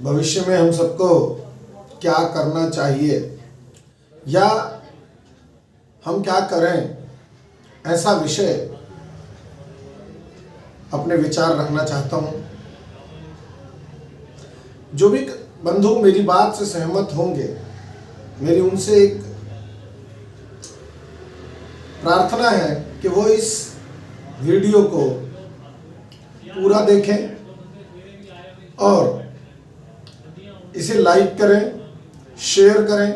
भविष्य में हम सबको क्या करना चाहिए या हम क्या करें, ऐसा विषय अपने विचार रखना चाहता हूं। जो भी बंधु मेरी बात से सहमत होंगे, मेरी उनसे एक प्रार्थना है कि वो इस वीडियो को पूरा देखें और इसे लाइक करें, शेयर करें,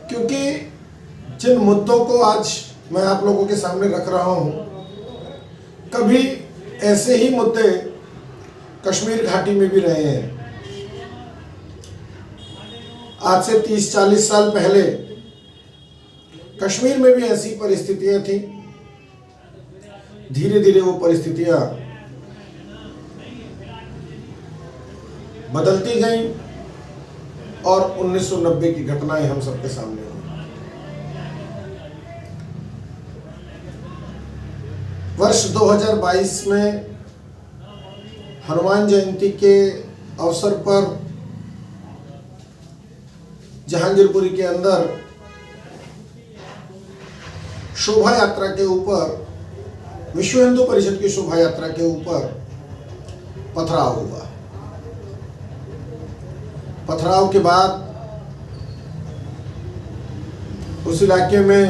क्योंकि जिन मुद्दों को आज मैं आप लोगों के सामने रख रहा हूं, कभी ऐसे ही मुद्दे कश्मीर घाटी में भी रहे हैं। आज से 30-40 साल पहले कश्मीर में भी ऐसी परिस्थितियां थी। धीरे धीरे वो परिस्थितियां बदलती गईं और 1990 की घटनाएं हम सबके सामने हुई। वर्ष 2022 में हनुमान जयंती के अवसर पर जहांगीरपुरी के अंदर शोभा यात्रा के ऊपर, विश्व हिंदू परिषद की शोभा यात्रा के ऊपर पथराव हुआ। पथराव के बाद उस इलाके में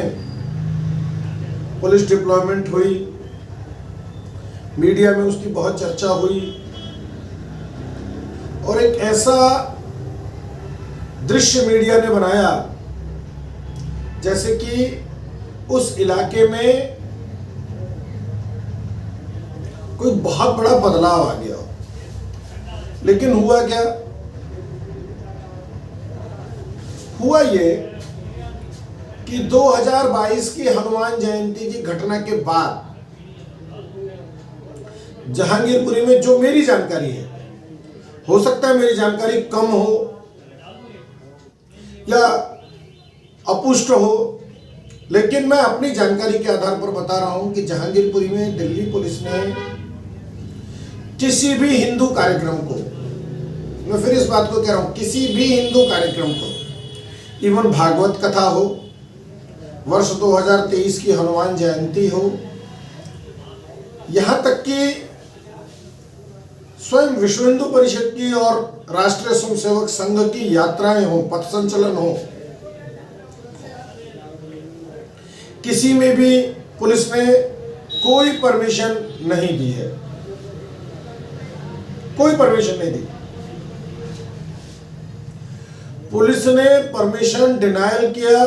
पुलिस डिप्लॉयमेंट हुई, मीडिया में उसकी बहुत चर्चा हुई और एक ऐसा दृश्य मीडिया ने बनाया जैसे कि उस इलाके में कोई बहुत बड़ा बदलाव आ गया हो। लेकिन हुआ क्या? हुआ ये कि 2022 की हनुमान जयंती की घटना के बाद जहांगीरपुरी में, जो मेरी जानकारी है, हो सकता है मेरी जानकारी कम हो या अपुष्ट हो, लेकिन मैं अपनी जानकारी के आधार पर बता रहा हूं कि जहांगीरपुरी में दिल्ली पुलिस ने किसी भी हिंदू कार्यक्रम को, मैं फिर इस बात को कह रहा हूं, किसी भी हिंदू कार्यक्रम को, इवन भागवत कथा हो, वर्ष 2023 की हनुमान जयंती हो, यहां तक कि स्वयं विश्व हिंदू परिषद की और राष्ट्रीय स्वयंसेवक संघ की यात्राएं हो, पथ संचलन हो, किसी में भी पुलिस ने कोई परमिशन नहीं दी है, कोई परमिशन नहीं दी। पुलिस ने परमिशन डिनायल किया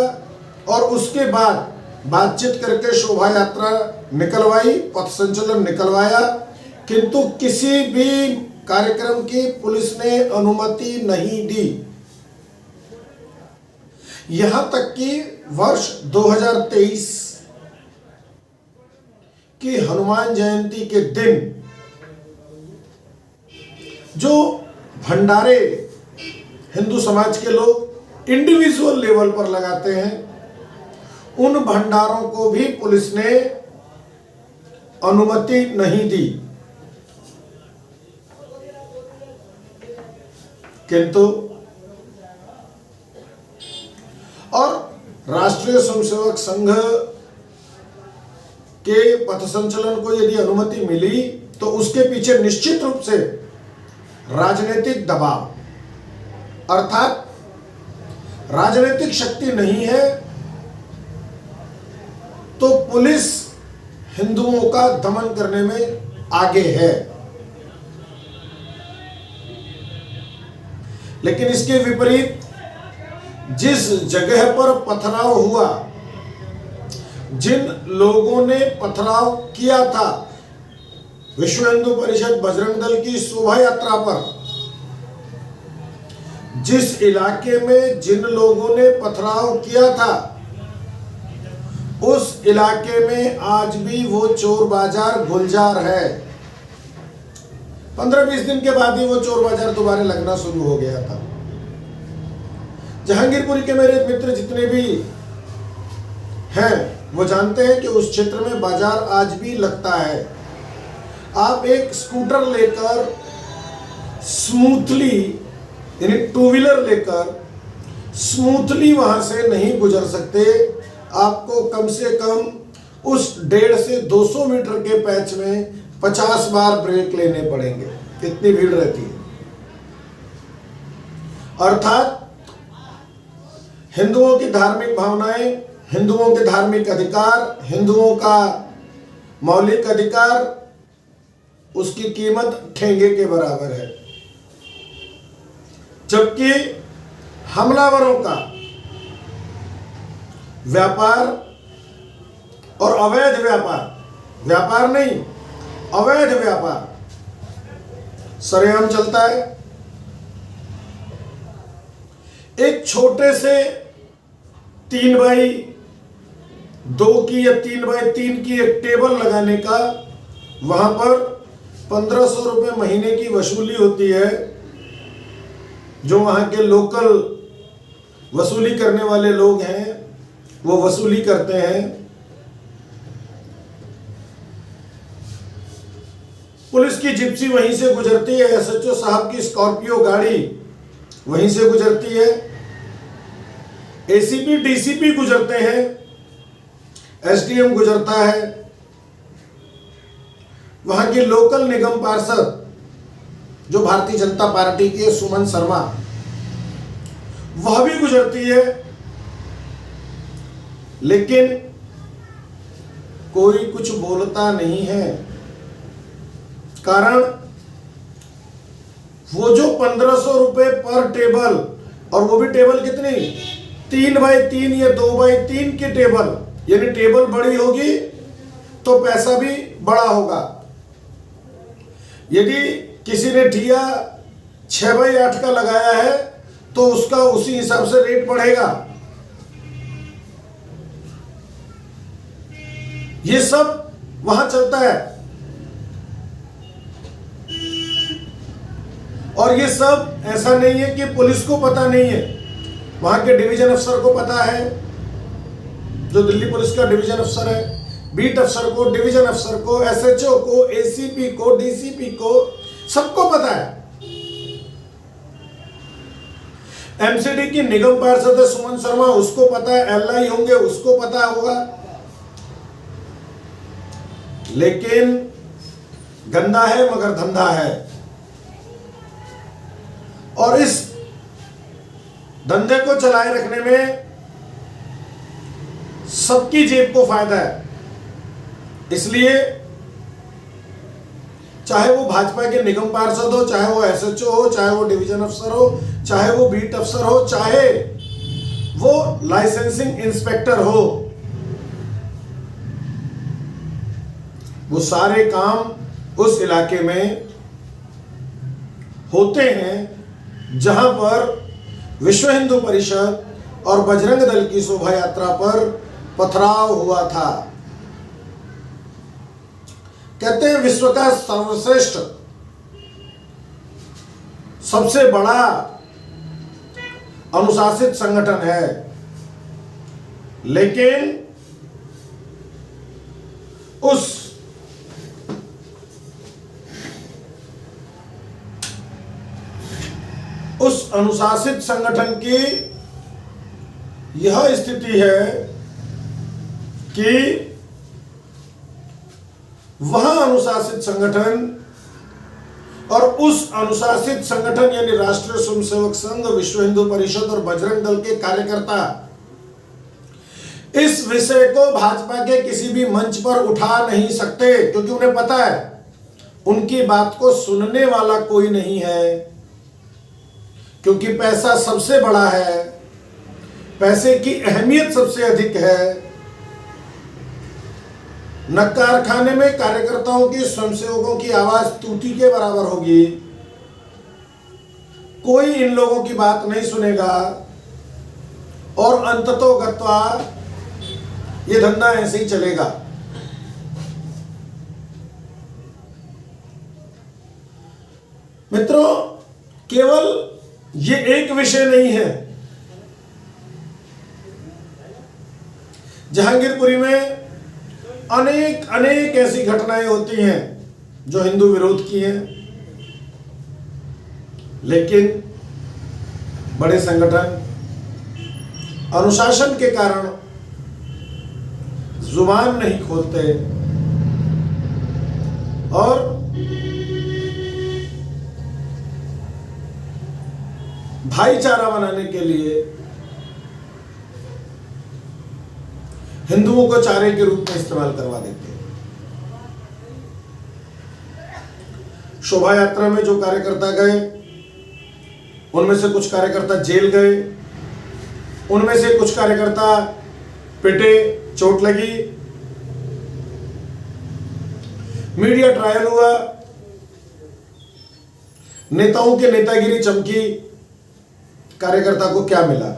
और उसके बाद बातचीत करके शोभा यात्रा निकलवाई, पथ संचलन निकलवाया, किंतु किसी भी कार्यक्रम की पुलिस ने अनुमति नहीं दी। यहां तक कि वर्ष 2023 की हनुमान जयंती के दिन जो भंडारे हिंदू समाज के लोग इंडिविजुअल लेवल पर लगाते हैं, उन भंडारों को भी पुलिस ने अनुमति नहीं दी। किंतु और राष्ट्रीय स्वयंसेवक संघ के पथ संचलन को यदि अनुमति मिली तो उसके पीछे निश्चित रूप से राजनीतिक दबाव, अर्थात राजनीतिक शक्ति नहीं है तो पुलिस हिंदुओं का दमन करने में आगे है। लेकिन इसके विपरीत जिस जगह पर पथराव हुआ, जिन लोगों ने पथराव किया था विश्व हिंदू परिषद बजरंग दल की शोभा यात्रा पर, जिस इलाके में जिन लोगों ने पथराव किया था, उस इलाके में आज भी वो चोर बाजार गुलजार है। 15-20 दिन के बाद ही वो चोर बाजार दोबारा लगना शुरू हो गया था। जहांगीरपुरी के मेरे मित्र जितने भी हैं वो जानते हैं कि उस क्षेत्र में बाजार आज भी लगता है। आप एक स्कूटर लेकर स्मूथली यानी टू व्हीलर लेकर स्मूथली वहां से नहीं गुजर सकते। आपको कम से कम उस 150 से 200 मीटर के पैच में 50 बार ब्रेक लेने पड़ेंगे, इतनी भीड़ रहती है। अर्थात हिंदुओं की धार्मिक भावनाएं, हिंदुओं के धार्मिक अधिकार, हिंदुओं का मौलिक अधिकार, उसकी कीमत ठेंगे के बराबर है। जबकि हमलावरों का व्यापार और अवैध व्यापार, व्यापार नहीं अवैध व्यापार सरेआम चलता है। एक छोटे से 3x2 की या 3x3 की एक टेबल लगाने का वहां पर 1500 रुपये महीने की वसूली होती है। जो वहां के लोकल वसूली करने वाले लोग हैं वो वसूली करते हैं। पुलिस की जिप्सी वहीं से गुजरती है, एसएचओ साहब की स्कॉर्पियो गाड़ी वहीं से गुजरती है, एसीपी डीसीपी गुजरते हैं, एसडीएम गुजरता है, वहां की लोकल निगम पार्षद जो भारतीय जनता पार्टी के सुमन शर्मा, वह भी गुजरती है। लेकिन कोई कुछ बोलता नहीं है। कारण वो जो 1500 रुपए पर टेबल, और वो भी टेबल कितनी, 3x3 या 2x3 की टेबल, यानी टेबल बड़ी होगी तो पैसा भी बड़ा होगा। यदि किसी ने ठिया 6x8 का लगाया है तो उसका उसी हिसाब से रेट बढ़ेगा। ये सब वहां चलता है और ये सब ऐसा नहीं है कि पुलिस को पता नहीं है। वहां के डिवीजन अफसर को पता है, जो दिल्ली पुलिस का डिवीजन अफसर है, बीट अफसर को, डिवीजन अफसर को, एसएचओ को, एसीपी को, डीसीपी को, सबको पता है। एमसीडी की निगम पार्षद सुमन शर्मा, उसको पता है, एलआई होंगे उसको पता होगा। लेकिन गंदा है मगर धंधा है, और इस धंधे को चलाए रखने में सबकी जेब को फायदा है। इसलिए चाहे वो भाजपा के निगम पार्षद हो, चाहे वो एसएचओ हो, चाहे वो डिवीजन अफसर हो, चाहे वो बीट अफसर हो, चाहे वो लाइसेंसिंग इंस्पेक्टर हो, वो सारे काम उस इलाके में होते हैं जहां पर विश्व हिंदू परिषद और बजरंग दल की शोभा यात्रा पर पथराव हुआ था। कहते हैं विश्व का सर्वश्रेष्ठ, सबसे बड़ा अनुशासित संगठन है, लेकिन उस अनुशासित संगठन की यह स्थिति है कि वह अनुशासित संगठन और उस अनुशासित संगठन यानी राष्ट्रीय स्वयंसेवक संघ, विश्व हिंदू परिषद और बजरंग दल के कार्यकर्ता इस विषय को भाजपा के किसी भी मंच पर उठा नहीं सकते, क्योंकि उन्हें पता है उनकी बात को सुनने वाला कोई नहीं है। क्योंकि पैसा सबसे बड़ा है, पैसे की अहमियत सबसे अधिक है। न कारखाने में कार्यकर्ताओं की, स्वयंसेवकों की आवाज तूती के बराबर होगी। कोई इन लोगों की बात नहीं सुनेगा और अंततोगत्वा ये धंधा ऐसे ही चलेगा। मित्रों, केवल ये एक विषय नहीं है। जहांगीरपुरी में अनेक अनेक ऐसी घटनाएं होती हैं जो हिंदू विरोध की हैं, लेकिन बड़े संगठन अनुशासन के कारण जुबान नहीं खोलते और भाईचारा बनाने के लिए हिंदुओं को चारे के रूप में इस्तेमाल करवा देते हैं। शोभा यात्रा में जो कार्यकर्ता गए उनमें से कुछ कार्यकर्ता जेल गए, उनमें से कुछ कार्यकर्ता पिटे, चोट लगी, मीडिया ट्रायल हुआ, नेताओं की नेतागिरी चमकी, कार्यकर्ता को क्या मिला?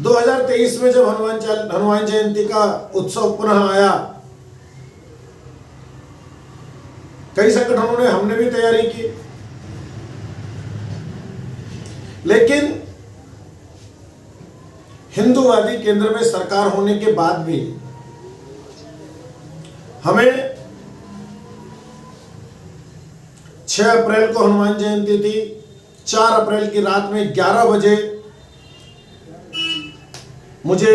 2023 में जब हनुमान जयंती का उत्सव पुनः आया, कई संगठनों ने, हमने भी तैयारी की, लेकिन हिंदूवादी केंद्र में सरकार होने के बाद भी हमें 6 अप्रैल को हनुमान जयंती थी, 4 अप्रैल की रात में 11 बजे मुझे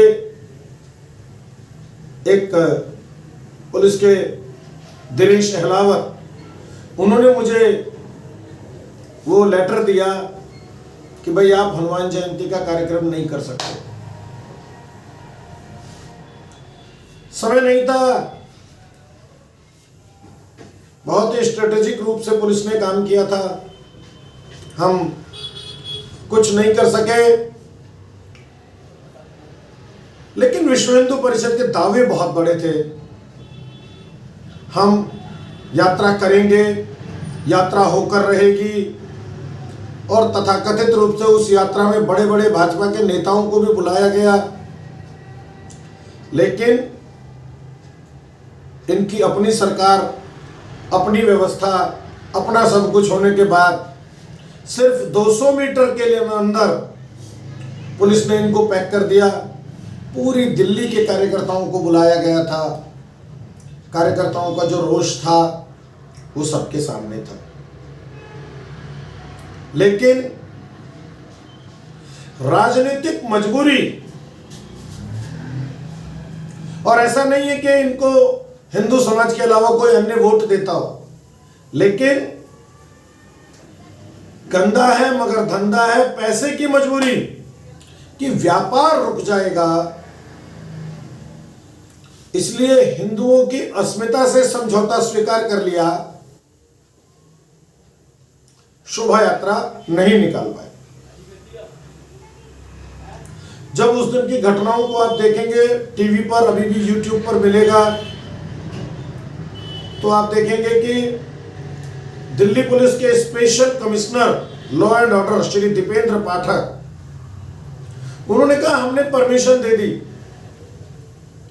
एक पुलिस के दिनेश अहलावत, उन्होंने मुझे वो लेटर दिया कि भाई आप हनुमान जयंती का कार्यक्रम नहीं कर सकते। समय नहीं था, बहुत ही स्ट्रेटेजिक रूप से पुलिस ने काम किया था, हम कुछ नहीं कर सके, लेकिन विश्व हिंदू परिषद के दावे बहुत बड़े थे। हम यात्रा करेंगे, यात्रा होकर रहेगी, और तथाकथित रूप से उस यात्रा में बड़े बड़े भाजपा के नेताओं को भी बुलाया गया, लेकिन इनकी अपनी सरकार, अपनी व्यवस्था, अपना सब कुछ होने के बाद सिर्फ 200 मीटर के लिए अंदर पुलिस ने इनको पैक कर दिया। पूरी दिल्ली के कार्यकर्ताओं को बुलाया गया था, कार्यकर्ताओं का जो रोष था वो सबके सामने था, लेकिन राजनीतिक मजबूरी, और ऐसा नहीं है कि इनको हिंदू समाज के अलावा कोई अन्य वोट देता हो, लेकिन गंदा है मगर धंधा है, पैसे की मजबूरी कि व्यापार रुक जाएगा, इसलिए हिंदुओं की अस्मिता से समझौता स्वीकार कर लिया, शोभा यात्रा नहीं निकाल पाए। जब उस दिन की घटनाओं को आप देखेंगे टीवी पर, अभी भी यूट्यूब पर मिलेगा, तो आप देखेंगे कि दिल्ली पुलिस के special commissioner law and order Shri Dipendra Pathak, उन्होंने कहा हमने परमिशन दे दी।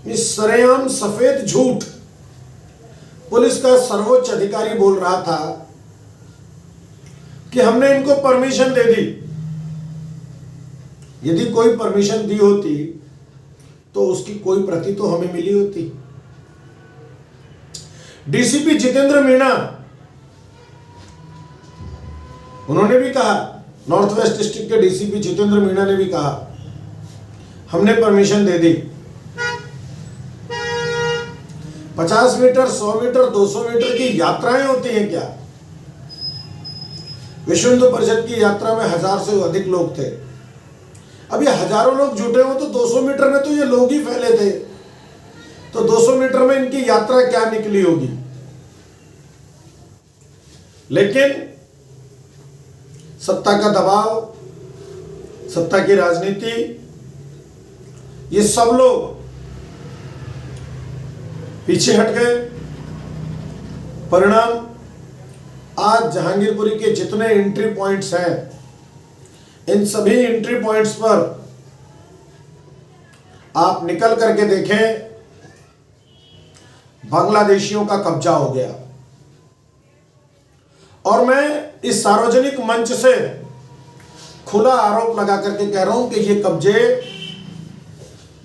इस सरेआम सफेद झूठ पुलिस का सर्वोच्च अधिकारी बोल रहा था कि हमने इनको परमिशन दे दी। यदि कोई परमिशन दी होती तो उसकी कोई प्रति तो हमें मिली होती। डीसीपी जितेंद्र मीणा, उन्होंने भी कहा, नॉर्थ वेस्ट डिस्ट्रिक्ट के डीसीपी जितेंद्र मीणा ने भी कहा हमने परमिशन दे दी। 50 मीटर, 100 मीटर, 200 मीटर की यात्राएं होती हैं क्या? विश्व हिंदू परिषद की यात्रा में 1000 से अधिक लोग थे। अब ये हजारों लोग जुटे हो तो 200 मीटर में तो ये लोग ही फैले थे, तो 200 मीटर में इनकी यात्रा क्या निकली होगी? लेकिन सत्ता का दबाव, सत्ता की राजनीति, ये सब लोग पीछे हट गए। परिणाम, आज जहांगीरपुरी के जितने एंट्री पॉइंट्स हैं, इन सभी एंट्री पॉइंट्स पर आप निकल करके देखें, बांग्लादेशियों का कब्जा हो गया। और मैं इस सार्वजनिक मंच से खुला आरोप लगा करके कह रहा हूं कि ये कब्जे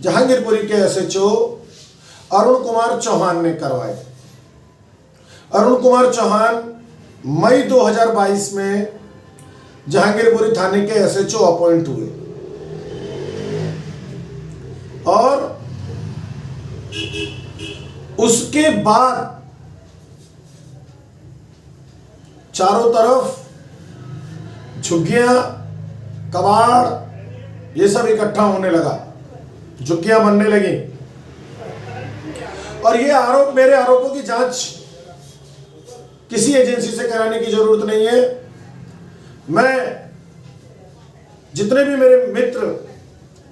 जहांगीरपुरी के एसएचओ अरुण कुमार चौहान ने करवाए। अरुण कुमार चौहान मई 2022 में जहांगीरपुरी थाने के एसएचओ अपॉइंट हुए और उसके बाद चारों तरफ झुग्गियां, कबाड़ ये सब इकट्ठा होने लगा, झुग्गियां बनने लगी। और ये आरोप, मेरे आरोपों की जांच किसी एजेंसी से कराने की जरूरत नहीं है। मैं, जितने भी मेरे मित्र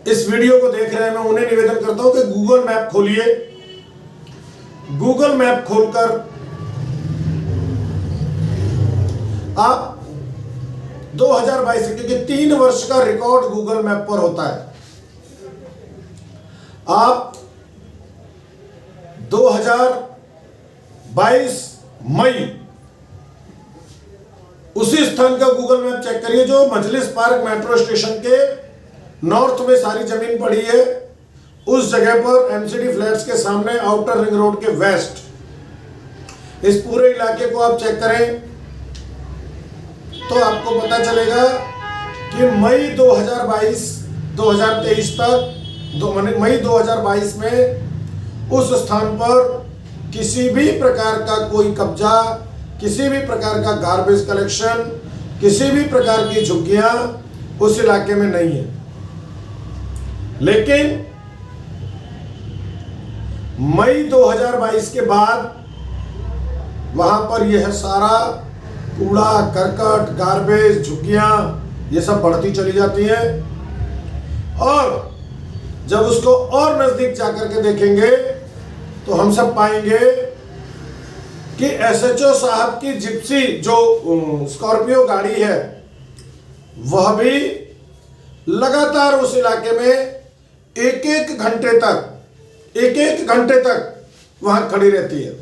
इस वीडियो को देख रहे हैं, मैं उन्हें निवेदन करता हूं कि गूगल मैप खोलिए। गूगल मैप खोलकर आप 2022, क्योंकि 3 वर्ष का रिकॉर्ड गूगल मैप पर होता है, आप 2022 मई उसी स्थान का गूगल मैप चेक करिए जो मजलिस पार्क मेट्रो स्टेशन के नॉर्थ में सारी जमीन पड़ी है। उस जगह पर एमसीडी फ्लैट्स के सामने आउटर रिंग रोड के वेस्ट इस पूरे इलाके को आप चेक करें तो आपको पता चलेगा कि मई 2023 तक, मई 2022 में उस स्थान पर किसी भी प्रकार का कोई कब्जा, किसी भी प्रकार का गार्बेज कलेक्शन, किसी भी प्रकार की झुग्गियां उस इलाके में नहीं है। लेकिन मई 2022 के बाद वहां पर यह सारा कूड़ा, करकट, गार्बेज, झुग्गियां ये सब बढ़ती चली जाती हैं। और जब उसको और नजदीक जाकर के देखेंगे तो हम सब पाएंगे कि एसएचओ साहब की जिप्सी जो स्कॉर्पियो गाड़ी है वह भी लगातार उस इलाके में एक एक घंटे तक वहां खड़ी रहती है,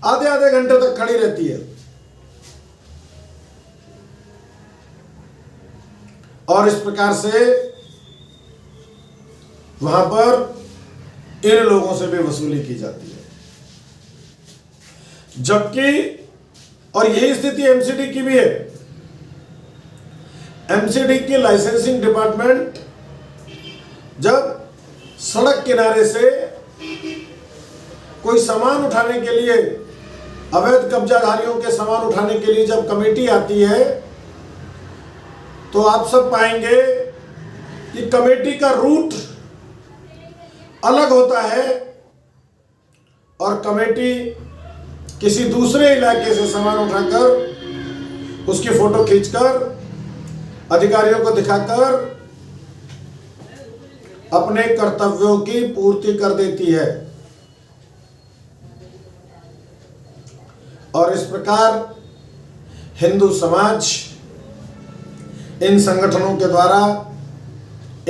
आधे घंटे तक खड़ी रहती है। और इस प्रकार से वहां पर इन लोगों से भी वसूली की जाती है। जबकि, और यही स्थिति एमसीडी की भी है। एमसीडी की लाइसेंसिंग डिपार्टमेंट जब सड़क किनारे से कोई सामान उठाने के लिए, अवैध कब्जाधारियों के सामान उठाने के लिए जब कमेटी आती है तो आप सब पाएंगे कि कमेटी का रूट अलग होता है और कमेटी किसी दूसरे इलाके से सामान उठाकर उसकी फोटो खींचकर अधिकारियों को दिखाकर अपने कर्तव्यों की पूर्ति कर देती है। और इस प्रकार हिंदू समाज इन संगठनों के द्वारा,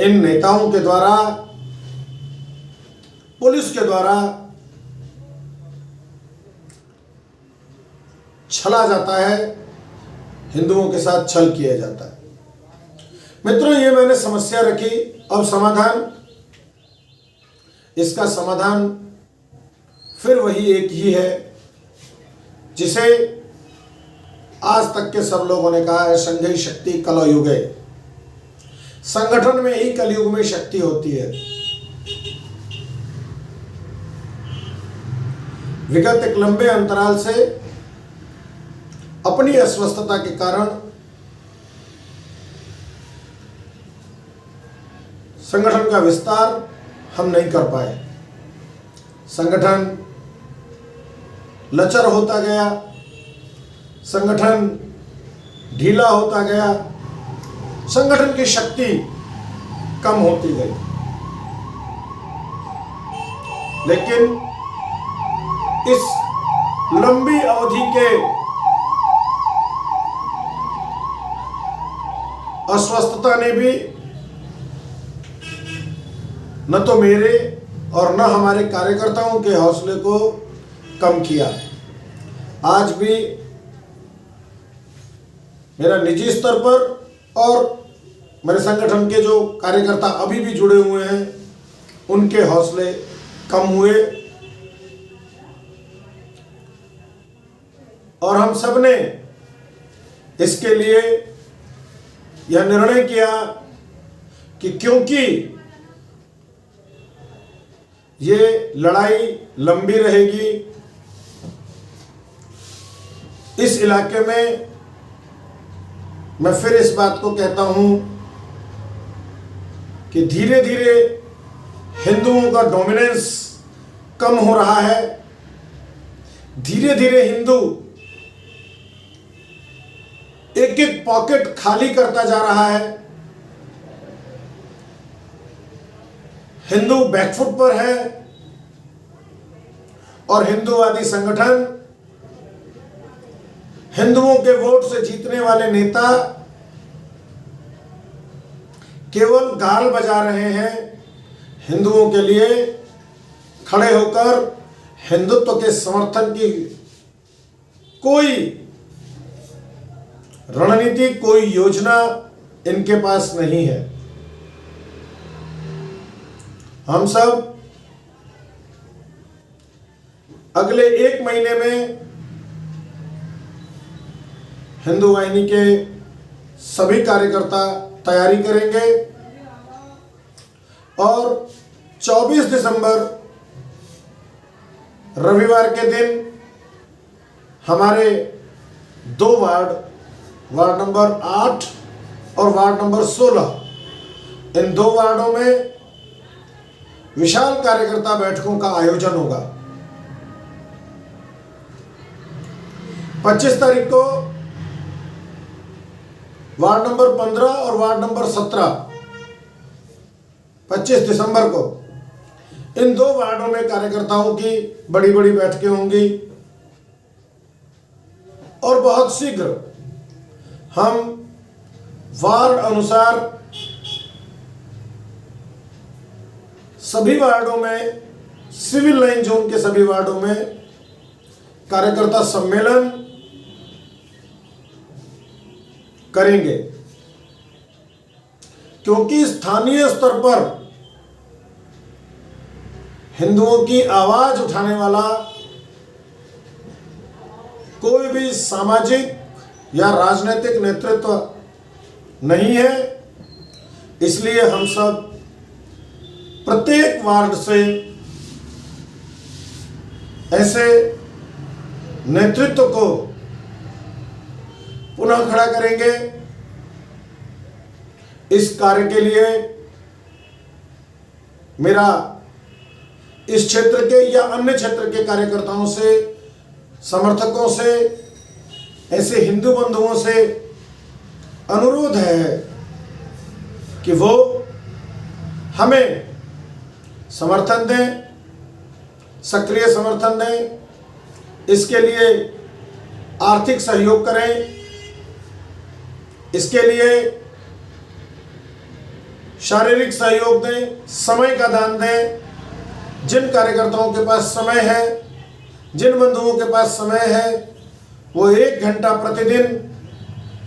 इन नेताओं के द्वारा, पुलिस के द्वारा छला जाता है, हिंदुओं के साथ छल किया जाता है। मित्रों, ये मैंने समस्या रखी। अब समाधान, इसका समाधान फिर वही एक ही है जिसे आज तक के सब लोगों ने कहा है, संघई शक्ति कलयुगे। संगठन में ही कलयुग में शक्ति होती है। विगत एक लंबे अंतराल से अपनी अस्वस्थता के कारण संगठन का विस्तार हम नहीं कर पाए। संगठन लचर होता गया, संगठन ढीला होता गया, संगठन की शक्ति कम होती गई। लेकिन इस लंबी अवधि के अस्वस्थता ने भी न तो मेरे और न हमारे कार्यकर्ताओं के हौसले को कम किया। आज भी मेरा निजी स्तर पर और मेरे संगठन के जो कार्यकर्ता अभी भी जुड़े हुए हैं उनके हौसले कम हुए और हम सब ने इसके लिए यह निर्णय किया कि क्योंकि ये लड़ाई लंबी रहेगी, इस इलाके में मैं फिर इस बात को कहता हूं कि धीरे धीरे हिंदुओं का डोमिनेंस कम हो रहा है। धीरे धीरे हिंदू एक एक पॉकेट खाली करता जा रहा है। हिंदू बैकफुट पर है और हिंदूवादी संगठन, हिंदुओं के वोट से जीतने वाले नेता केवल गाल बजा रहे हैं। हिंदुओं के लिए खड़े होकर हिंदुत्व के समर्थन की कोई रणनीति, कोई योजना इनके पास नहीं है। हम सब अगले 1 महीने में हिंदू वाहिनी के सभी कार्यकर्ता तैयारी करेंगे और 24 दिसंबर रविवार के दिन हमारे 2 वार्ड नंबर 8 और वार्ड नंबर 16, इन 2 वार्डों में विशाल कार्यकर्ता बैठकों का आयोजन होगा। 25 तारीख को वार्ड नंबर 15 और वार्ड नंबर 17, 25 दिसंबर को इन 2 वार्डों में कार्यकर्ताओं की बड़ी बड़ी बैठकें होंगी और बहुत शीघ्र हम वार्ड अनुसार सभी वार्डों में, सिविल लाइन जोन के सभी वार्डों में कार्यकर्ता सम्मेलन करेंगे, क्योंकि स्थानीय स्तर पर हिंदुओं की आवाज उठाने वाला कोई भी सामाजिक या राजनीतिक नेतृत्व नहीं है। इसलिए हम सब प्रत्येक वार्ड से ऐसे नेतृत्व को पुनः खड़ा करेंगे। इस कार्य के लिए मेरा इस क्षेत्र के या अन्य क्षेत्र के कार्यकर्ताओं से, समर्थकों से, ऐसे हिंदू बंधुओं से अनुरोध है कि वो हमें समर्थन दें, सक्रिय समर्थन दें। इसके लिए आर्थिक सहयोग करें, इसके लिए शारीरिक सहयोग दें, समय का दान दें। जिन कार्यकर्ताओं के पास समय है, जिन बंधुओं के पास समय है, वो 1 घंटा प्रतिदिन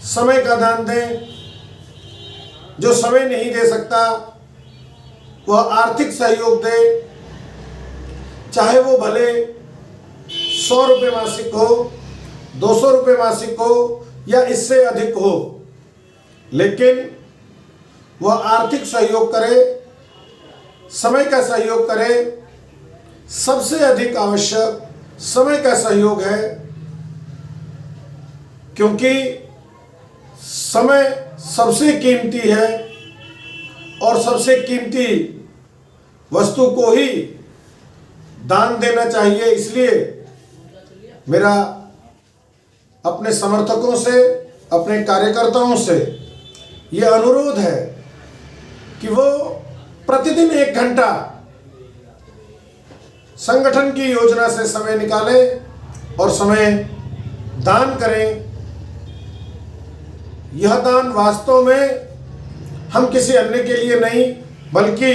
समय का दान दें। जो समय नहीं दे सकता वह आर्थिक सहयोग दे, चाहे वो भले 100 रुपये मासिक हो, 200 रुपये मासिक हो या इससे अधिक हो, लेकिन वह आर्थिक सहयोग करे, समय का सहयोग करे। सबसे अधिक आवश्यक समय का सहयोग है, क्योंकि समय सबसे कीमती है और सबसे कीमती वस्तु को ही दान देना चाहिए। इसलिए मेरा अपने समर्थकों से, अपने कार्यकर्ताओं से यह अनुरोध है कि वो प्रतिदिन 1 घंटा संगठन की योजना से समय निकालें और समय दान करें। यह दान वास्तव में हम किसी अन्य के लिए नहीं, बल्कि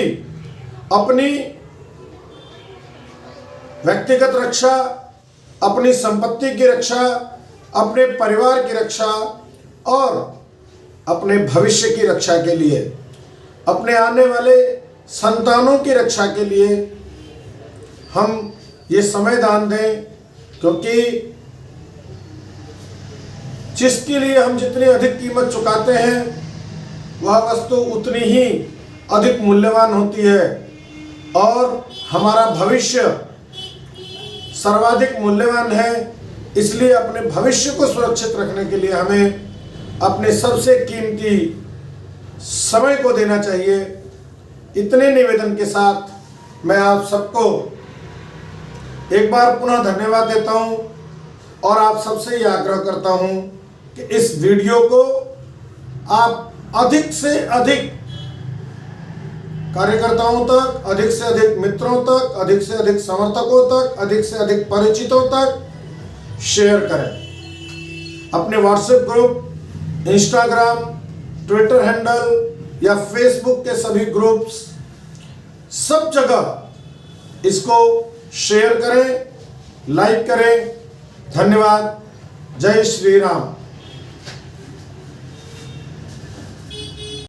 अपनी व्यक्तिगत रक्षा, अपनी संपत्ति की रक्षा, अपने परिवार की रक्षा और अपने भविष्य की रक्षा के लिए, अपने आने वाले संतानों की रक्षा के लिए हम ये समय दान दें। क्योंकि जिसके लिए हम जितनी अधिक कीमत चुकाते हैं वह वस्तु उतनी ही अधिक मूल्यवान होती है और हमारा भविष्य सर्वाधिक मूल्यवान है। इसलिए अपने भविष्य को सुरक्षित रखने के लिए हमें अपने सबसे कीमती समय को देना चाहिए। इतने निवेदन के साथ मैं आप सबको एक बार पुनः धन्यवाद देता हूं और आप सबसे ये आग्रह करता हूं कि इस वीडियो को आप अधिक से अधिक कार्यकर्ताओं तक, अधिक से अधिक मित्रों तक, अधिक से अधिक समर्थकों तक, अधिक से अधिक परिचितों तक शेयर करें। अपने WhatsApp group, Instagram, Twitter handle या फेसबुक के सभी ग्रुप्स, सब जगह इसको शेयर करें, लाइक करें। धन्यवाद। जय श्री राम।